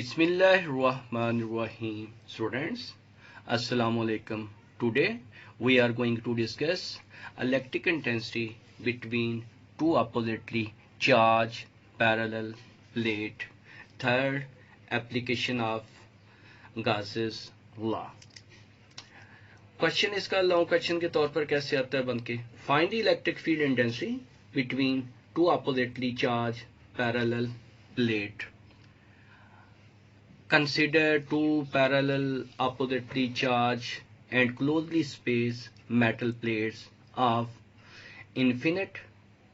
Bismillahirrahmanirrahim. Students, Assalamu alaikum. Today we are going to discuss electric intensity between two oppositely charged parallel plate. Third, application of Gauss's law. Question इसका long question के तौर पर कैसे आता है बनके, find the electric field intensity between two oppositely charge parallel plate. Consider two parallel oppositely charged and closely spaced metal plates of infinite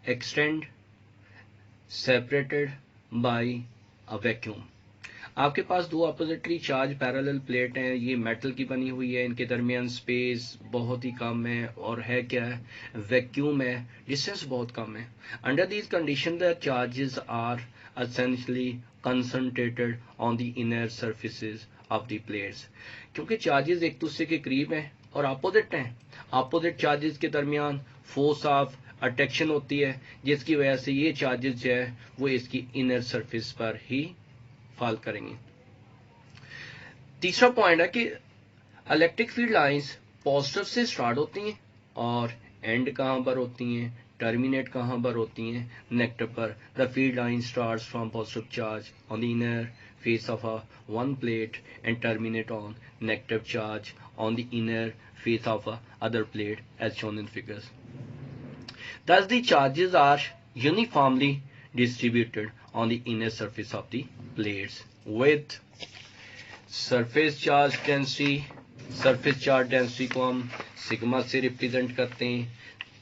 extent separated by a vacuum. आपके पास दो अपोजिटली चार्ज पैरेलल प्लेट हैं, ये metal की बनी हुई है, इनके दरमियान स्पेस बहुत ही कम है और है क्या है, वैक्यूम है, डिस्टेंस बहुत कम है. Under these condition the charges are essentially concentrated on the inner surfaces of the plates. क्योंकि चार्जेस एक दूसरे के करीब हैं और अपोजिट हैं, अपोजिट चार्जेस के दरमियान फोर्स ऑफ अट्रैक्शन होती है, जिसकी वजह से ये चार्जेस जो है वो इसकी इनर सरफेस पर ही फॉल करेंगे. तीसरा पॉइंट है कि इलेक्ट्रिक फील्ड लाइंस पॉजिटिव से स्टार्ट होती हैं और एंड कहां पर होती हैं, टर्मिनेट कहां पर होती हैं, नेगेटिव पर. The field line starts from positive charge on the inner face of a one plate and terminate on negative charge on the inner face of a other plate as shown in figures. Thus the charges are uniformly distributed on the inner surface of the plates with surface charge density. surface charge density को हम sigma से represent करते हैं.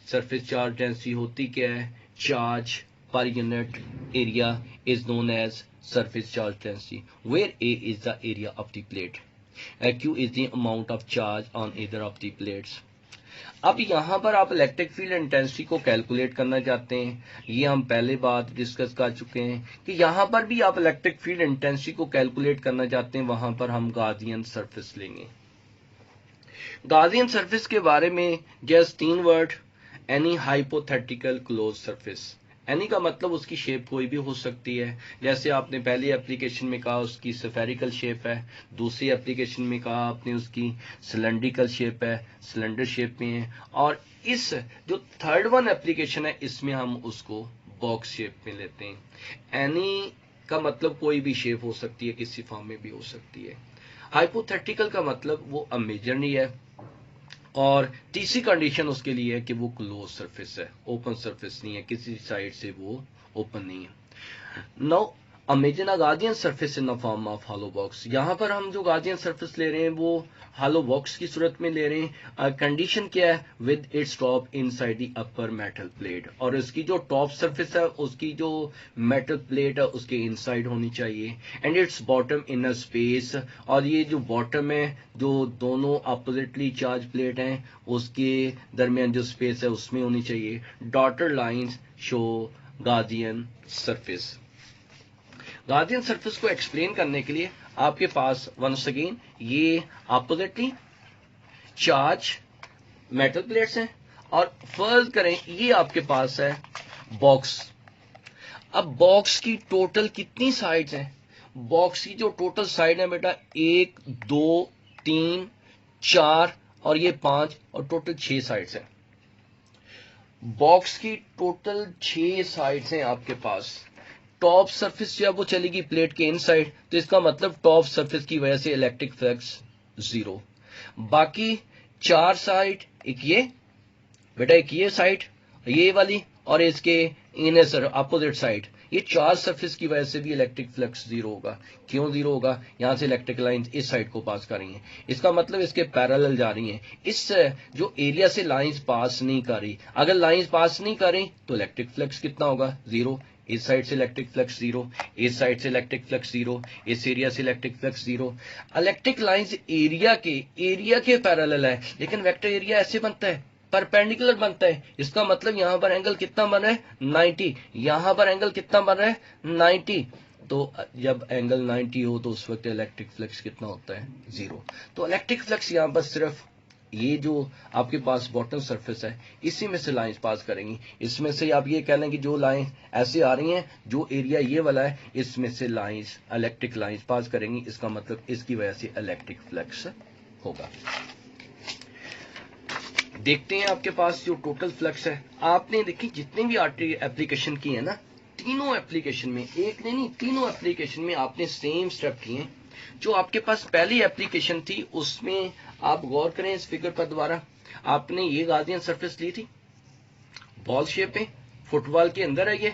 Surface charge density होती क्या है, charge per unit area is known as surface charge density, where A is the area of the plate, Q is the amount of charge on either of the plates. अब यहां पर आप electric field intensity को calculate करना चाहते हैं, ये हम पहले बात डिस्कस कर चुके हैं कि यहां पर भी आप इलेक्ट्रिक फील्ड इंटेंसिटी को कैलकुलेट करना चाहते हैं, वहां पर हम गॉसियन सरफेस लेंगे. गॉसियन सरफेस के बारे में just 3 word. Any hypothetical close surface. Any का मतलब उसकी शेप कोई भी हो सकती है, जैसे आपने पहली एप्लीकेशन में कहा उसकी स्फेरिकल शेप है, दूसरी एप्लीकेशन में कहा आपने उसकी सिलेंड्रिकल शेप है, सिलेंडर शेप में है, और इस जो थर्ड वन एप्लीकेशन है इसमें हम उसको बॉक्स शेप में लेते हैं. एनी का मतलब कोई भी शेप हो सकती है, किसी फॉर्म में भी हो सकती है. हाइपोथेटिकल का मतलब वो इमेजिनरी है, और तीसरी कंडीशन उसके लिए है कि वो क्लोज सरफेस है, ओपन सरफेस नहीं है, किसी साइड से वो ओपन नहीं है. Now imagine a Gaussian surface in the form of hollow box. यहां पर हम जो गॉसियन सरफेस ले रहे हैं वो हॉलो बॉक्स की सूरत में ले रहे हैं. कंडीशन क्या है, with its top inside the upper metal plate, और उसकी जो टॉप सरफेस है उसकी जो मेटल प्लेट है उसके इनसाइड होनी चाहिए, and it's bottom in a space, और ये जो बॉटम है जो दोनों अपोजिटली चार्ज प्लेट हैं उसके दरमियान जो स्पेस है उसमें होनी चाहिए. Dotted lines show Gaussian surface. Gaussian surface को एक्सप्लेन करने के लिए आपके पास वंस अगेन ये अपोजिटली चार्ज मेटल प्लेट्स हैं, और फर्ज करें ये आपके पास है बॉक्स. अब बॉक्स की टोटल कितनी साइड्स हैं, बॉक्स की जो टोटल साइड है बेटा 1 2 3 4 और ये 5 और टोटल 6 साइड्स हैं. बॉक्स की टोटल 6 साइड्स हैं आपके पास. टॉप सरफेस जो है वो चलेगी प्लेट के इनसाइड, तो इसका मतलब टॉप सरफेस की वजह से इलेक्ट्रिक फ्लक्स 0. बाकी 4 साइड, एक ये बेटा, एक ये साइड, ये वाली, और इसके इनर अपोजिट साइड, ये 4 सरफेस की वजह से भी इलेक्ट्रिक फ्लक्स 0 होगा. क्यों 0 होगा, यहां से इलेक्ट्रिक लाइंस इस साइड को पास कर रही हैं, इसका मतलब इसके पैरेलल जा रही हैं, इस जो एरिया से लाइंस पास नहीं कर रही. अगर लाइंस पास नहीं कर रही तो इलेक्ट्रिक फ्लक्स कितना होगा, 0. इस साइड से इलेक्ट्रिक फ्लक्स 0, इस साइड से इलेक्ट्रिक फ्लक्स 0, इस एरिया से electric flux 0. Electric lines area के पैरेलल है, लेकिन वेक्टर एरिया ऐसे बनता है, परपेंडिकुलर बनता है. इसका मतलब यहां पर एंगल कितना बन रहा है, 90. यहां पर एंगल कितना बन रहा है, 90. तो जब एंगल 90 हो तो उस वक्त इलेक्ट्रिक फ्लक्स कितना होता है, 0. तो इलेक्ट्रिक फ्लक्स यहां पर सिर्फ ये जो आपके पास बॉटम सरफेस है इसी में से लाइंस पास करेंगी। इसमें से आप ये कह लें कि जो लाइन ऐसे आ रही हैं, जो एरिया ये वाला है, इसमें से लाइंस इलेक्ट्रिक लाइंस पास करेंगी। इसका मतलब इसकी वजह से इलेक्ट्रिक फ्लक्स होगा। देखते हैं आपके पास जो टोटल फ्लक्स है, आपने देखी जितने भी एप्लीकेशन की है ना, तीनों एप्लीकेशन में, एक नहीं तीनों एप्लीकेशन में आपने सेम स्टेप किए। जो आपके पास पहली एप्लीकेशन थी उसमें आप गौर करें इस फिगर पर दोबारा, आपने ये गार्डियन सरफेस ली थी बॉल शेप में, फुटबॉल के अंदर है ये,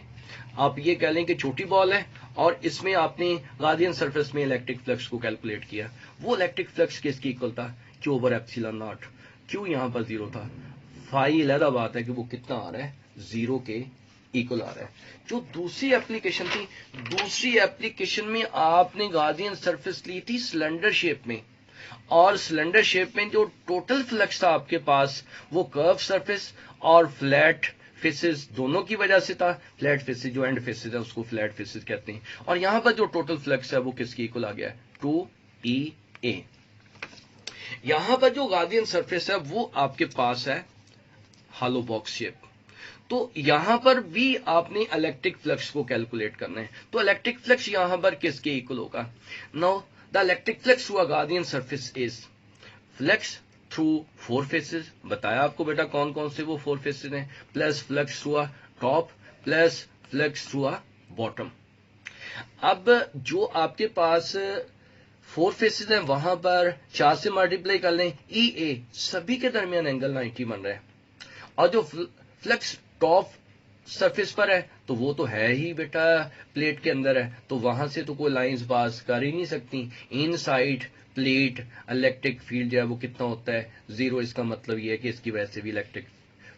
आप ये कह लें कि छोटी बॉल है, और इसमें आपने गार्डियन सरफेस में इलेक्ट्रिक फ्लक्स को कैलकुलेट किया। वो इलेक्ट्रिक फ्लक्स किसकी इक्वल था? Q over epsilon not. Q यहां पर 0 था, फाई अलहदा बात है कि वो कितना आ रहा है, 0 के इक्वल आ रहा है। जो दूसरी एप्लीकेशन थी, दूसरी एप्लीकेशन में आपने गार्डियन सरफेस ली थी सिलेंडर शेप में, और सिलेंडर शेप में जो टोटल फ्लक्स था आपके पास वो कर्व सरफेस और फ्लैट फेसेस दोनों की वजह से था। फ्लैट फेसेस जो एंड फेसेस है उसको फ्लैट फेसेस कहते हैं। और यहां पर जो टोटल फ्लक्स है वो किसकी इक्वल आ गया है? 2EA। यहां पर जो गार्डियन सरफेस है वो आपके पास है हॉलो बॉक्स शेप। तो यहां पर भी आपने इलेक्ट्रिक फ्लक्स को कैलकुलेट करना है। तो इलेक्ट्रिक फ्लक्स यहां पर किसके इक्वल होगा? Now the electric flux through a guardian surface is flux through 4 faces. बताया आपको बेटा कौन कौन से वो 4 फेसेस हैं, plus flux through a top, plus flux through a bottom. अब जो आपके पास 4 फेसेस हैं वहां पर 4 से मल्टीप्लाई कर लें, EA सभी के दरमियान एंगल 90 बन रहा है। और जो फ्लक्स टॉप सरफेस पर है तो वो तो है ही बेटा प्लेट के अंदर है, तो वहां से तो कोई लाइंस पास कर ही नहीं सकती। इनसाइड प्लेट इलेक्ट्रिक फील्ड जो है वो कितना होता है? 0। इसका मतलब ये है कि इसकी वजह से भी इलेक्ट्रिक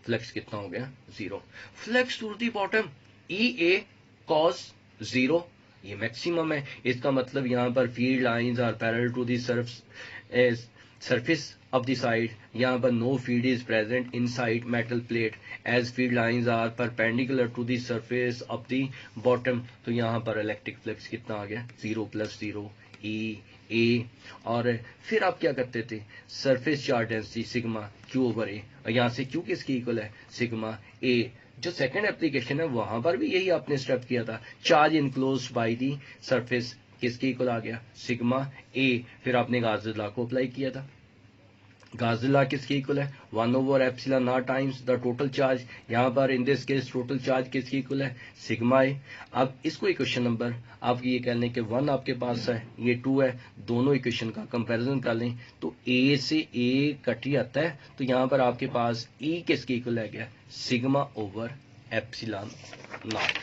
फ्लक्स कितना हो गया? 0। Flux to the bottom EA cos 0, ये मैक्सिमम है। इसका मतलब यहां पर field lines are parallel to the surface of the side. यहाँ पर no field is present inside metal plate as field lines are perpendicular to the surface of the bottom. तो यहाँ पर इलेक्ट्रिक फ्लक्स कितना आ गया? 0 + 0 EA। और फिर आप क्या करते थे? Surface charge density sigma Q over A, और यहाँ से Q किसकी इक्वल है? Sigma A। जो सेकंड एप्लीकेशन है वहां पर भी यही आपने स्टेप किया था। Charge enclosed by the surface किसकी इक्वल आ गया? Sigma A। फिर आपने गाउस लॉ को अप्लाई किया था। गाउस लॉ किसकी इक्वल है? 1 over epsilon not times the total charge. यहां पर in this case total charge किसकी इक्वल है? सिग्मा ए। अब इसको इक्वेशन नंबर आप ये कह लें कि 1 आपके पास है, ये 2 है, दोनों इक्वेशन का कंपैरिजन कर लें तो ए से ए कट ही आता है। तो यहां पर आपके पास ई किसकी इक्वल है गया? Sigma over epsilon not.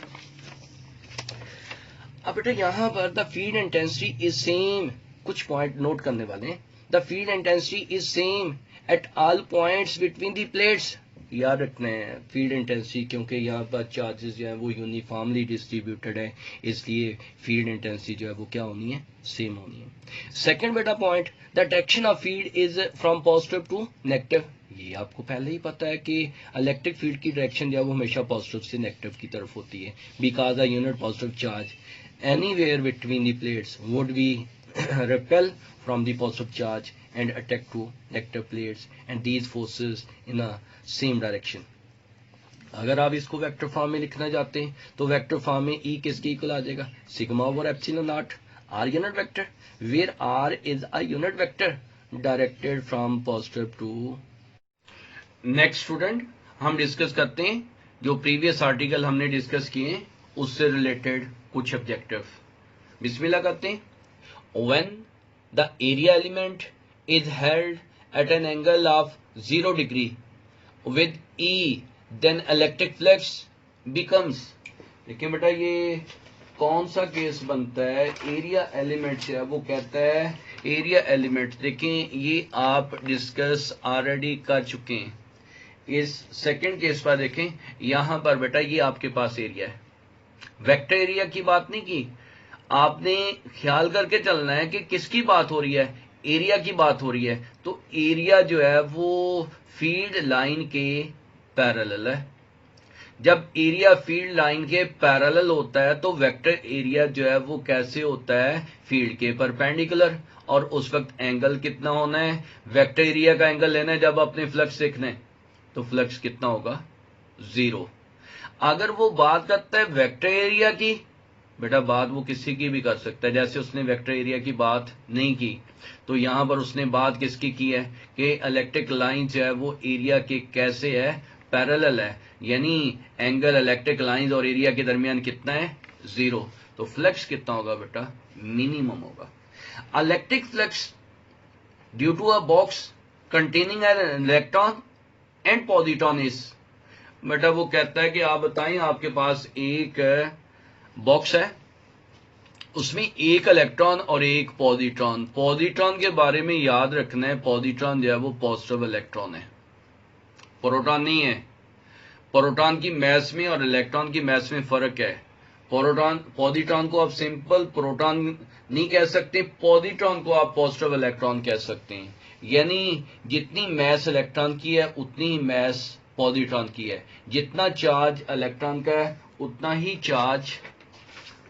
अब बेटा यहां पर the field intensity is same, कुछ पॉइंट नोट करने वाले हैं। The field intensity is same at all points between the plates. याद रखना है फील्ड इंटेंसिटी, क्योंकि यहाँ पर चार्जेस जो है वो यूनिफॉर्मली डिस्ट्रीब्यूटेड है, इसलिए फील्ड इंटेंसिटी जो है वो क्या होनी है? सेम होनी है। सेकंड बेटा point, the direction of field is from positive to negative. ये आपको पहले ही पता है कि इलेक्ट्रिक फील्ड की डायरेक्शन जो है वो हमेशा पॉजिटिव से नेगेटिव की तरफ होती है, because the unit positive charge anywhere between the plates would be repel from the positive charge and attack to negative plates, and these forces in a same direction. अगर आप इसको वेक्टर फॉर्म में लिखना चाहते हैं तो वेक्टर फॉर्म में E किसकी इक्वल आ जाएगा? Sigma over epsilon naught R unit vector, where R is a unit vector directed from positive to। Next student हम डिस्कस करते हैं जो प्रीवियस आर्टिकल हमने डिस्कस किए उससे रिलेटेड कुछ ऑब्जेक्टिव। बिस्मिल्लाह करते हैं। When the area element is held at an angle of 0 degree with E, then electric flux becomes. देखिए बेटा ये कौन सा केस बनता है? एरिया एलिमेंट से वो कहता है एरिया एलिमेंट। देखें ये आप डिस्कस ऑलरेडी कर चुके हैं। इस सेकंड केस पर देखें, यहां पर बेटा ये आपके पास एरिया है, वेक्टर एरिया की बात नहीं की, आपने ख्याल करके चलना है कि किसकी बात हो रही है? एरिया की बात हो रही है। तो एरिया जो है वो फील्ड लाइन के पैरेलल है। जब एरिया फील्ड लाइन के पैरेलल होता है तो वेक्टर एरिया जो है वो कैसे होता है? फील्ड के परपेंडिकुलर। और उस वक्त एंगल कितना होना है, वेक्टर एरिया का एंगल लेना है जब अपने फ्लक्स देखना है, तो फ्लक्स कितना होगा, 0। अगर वो बात करता है वेक्टर एरिया की, बेटा बात वो किसी की भी कर सकता है, जैसे उसने वेक्टर एरिया की बात नहीं की, तो यहां पर उसने बात किसकी की है कि इलेक्ट्रिक लाइन जो है वो एरिया के कैसे है, पैरेलल है, यानी एंगल इलेक्ट्रिक लाइन और एरिया के दरमियान कितना है, 0। तो फ्लक्स कितना होगा बेटा, मिनिमम होगा। Electric flux due to a box containing an electron and positron is, बेटा वो कहता है कि आप बताएं आपके पास एक बॉक्स है, उसमें एक इलेक्ट्रॉन और एक पॉजिट्रॉन। पॉजिट्रॉन के बारे में याद रखना है, पॉजिट्रॉन जो है वो पॉजिटिव इलेक्ट्रॉन है, प्रोटॉन नहीं है। प्रोटॉन की मैस में और इलेक्ट्रॉन की मैस में फर्क है। पॉजिट्रॉन को आप सिंपल प्रोटॉन नहीं कह सकते, पॉजिट्रॉन को आप पॉजिटिव इलेक्ट्रॉन कह सकते हैं, यानी जितनी मैस इलेक्ट्रॉन की है उतनी ही मैस पॉजिट्रॉन की है, जितना चार्ज इलेक्ट्रॉन का है उतना ही चार्ज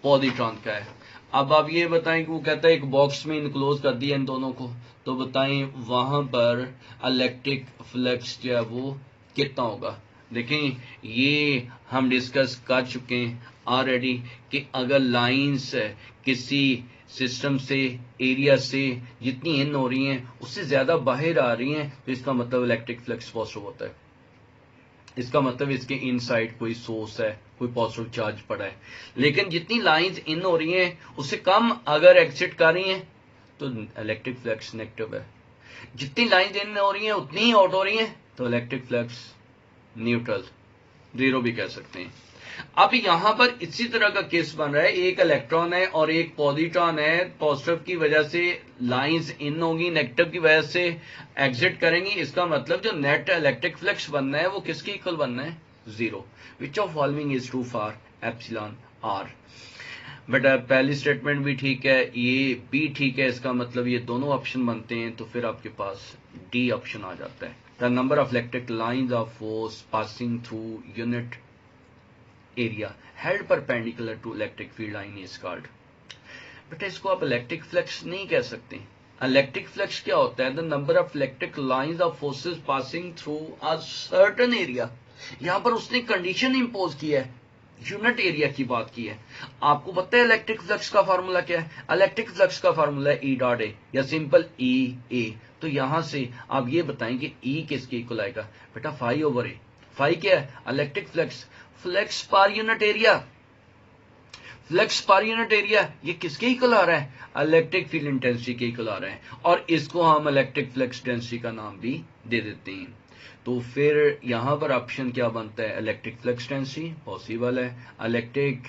पॉजिट्रॉन का है। अब आप ये बताएं कि वो कहता है एक बॉक्स में इनक्लोज कर दिया इन दोनों को, तो बताएं वहां पर इलेक्ट्रिक फ्लक्स जो है वो कितना होगा। देखें ये हम डिस्कस कर चुके हैं ऑलरेडी कि अगर लाइंस किसी सिस्टम से, एरिया से जितनी इन हो रही हैं उससे ज्यादा बाहर आ रही हैं, तो इसका मतलब इलेक्ट्रिक फ्लक्स पॉजिटिव होता है। इसका मतलब इसके इनसाइड कोई सोर्स है, कोई पॉजिटिव चार्ज पड़ा है। लेकिन जितनी लाइंस इन हो रही हैं उससे कम अगर एग्जिट कर रही हैं तो इलेक्ट्रिक फ्लक्स नेगेटिव है। जितनी लाइंस इन हो रही हैं उतनी ही आउट हो रही हैं, तो इलेक्ट्रिक फ्लक्स न्यूट्रल, 0 भी कह सकते हैं। अब यहां पर इसी तरह का केस बन रहा है, एक इलेक्ट्रॉन है और एक पॉजिट्रॉन है, पॉजिटिव की वजह से लाइंस इन होंगी, नेगेटिव की वजह से एग्जिट करेंगी। इसका मतलब जो नेट इलेक्ट्रिक फ्लक्स बनना है वो किसके इक्वल बनना है, 0। Which of following is true for epsilon R. बेटा पहली स्टेटमेंट भी ठीक है, ये भी ठीक है, इसका मतलब ये दोनों ऑप्शन बनते हैं, तो फिर आपके पास डी ऑप्शन आ जाता है। The number of electric lines of force passing through unit area held perpendicular to electric field line is called। बेटा इसको आप इलेक्ट्रिक फ्लक्स नहीं कह सकते। इलेक्ट्रिक फ्लक्स क्या होता है, the number of electric lines of forces passing through a certain area. यहां पर उसने कंडीशन इंपोज की है, यूनिट एरिया की बात की है। आपको पता है इलेक्ट्रिक फ्लक्स का फार्मूला क्या है, इलेक्ट्रिक फ्लक्स का फार्मूला है ई डॉट ए या सिंपल ई ए। तो यहां से आप ये बताएं कि ई किसके इक्वल आएगा, बेटा फाई ओवर ए। फाई क्या है, इलेक्ट्रिक फ्लक्स, फ्लक्स पर यूनिट एरिया, फ्लक्स पर यूनिट एरिया ये किसके इक्वल आ रहा है, इलेक्ट्रिक फील्ड इंटेंसिटी के इक्वल आ रहा है, और इसको हम इलेक्ट्रिक फ्लक्स डेंसिटी का नाम भी दे देते हैं। तो फिर यहां पर ऑप्शन क्या बनता है, इलेक्ट्रिक फ्लक्स डेंसिटी पॉसिबल है, electric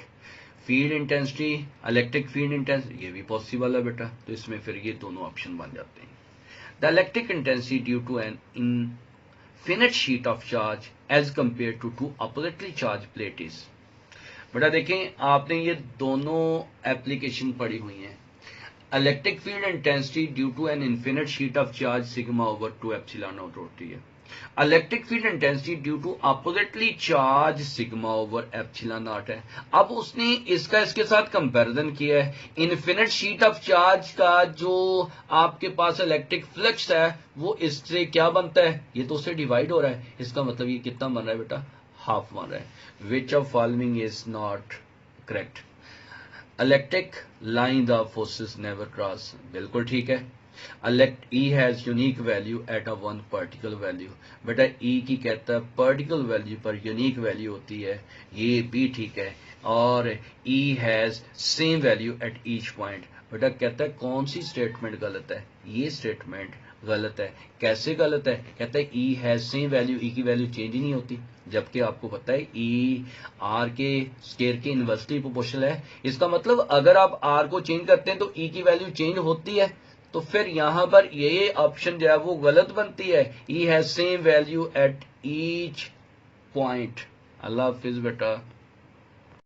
field intensity, electric field intensity ये भी पॉसिबल है बेटा, तो इसमें फिर ये दोनों ऑप्शन बन जाते हैं। The electric intensity due to an infinite sheet of charge as compared to two oppositely charged plates। बेटा देखें आपने ये दोनों एप्लीकेशन पढ़ी हुई हैं। Electric field intensity due to an infinite sheet of charge sigma over 2 epsilon naught होती है। Electric field intensity due to oppositely charged sigma over epsilon naught है। अब उसने इसका इसके साथ कंपैरिजन किया है, इन्फिनिट शीट ऑफ चार्ज का जो आपके पास इलेक्ट्रिक फ्लक्स है वो इससे क्या बनता है, ये तो उससे डिवाइड हो रहा है, इसका मतलब ये कितना बन रहा है बेटा, हाफ बन रहा है। विच of following is not correct, electric line of forces never cross, बिल्कुल ठीक है। E has unique value at a one particular value। बेटा E की कहता है particular value पर unique value होती है, ये भी ठीक है। और E has same value at each point। बेटा कहता है कौन सी स्टेटमेंट गलत है, ये स्टेटमेंट गलत है। कैसे गलत है, कहता है E has same value, E की वैल्यू चेंज ही नहीं होती, जबकि आपको पता है E R के स्केयर के इनवर्सली प्रोपोर्शनल है। इसका मतलब अगर आप R को चेंज करते हैं तो E की वैल्यू चेंज होती है, तो फिर यहां पर ये ऑप्शन जो है वो गलत बनती है। E has same value at each point. अल्लाह हाफिज बेटा।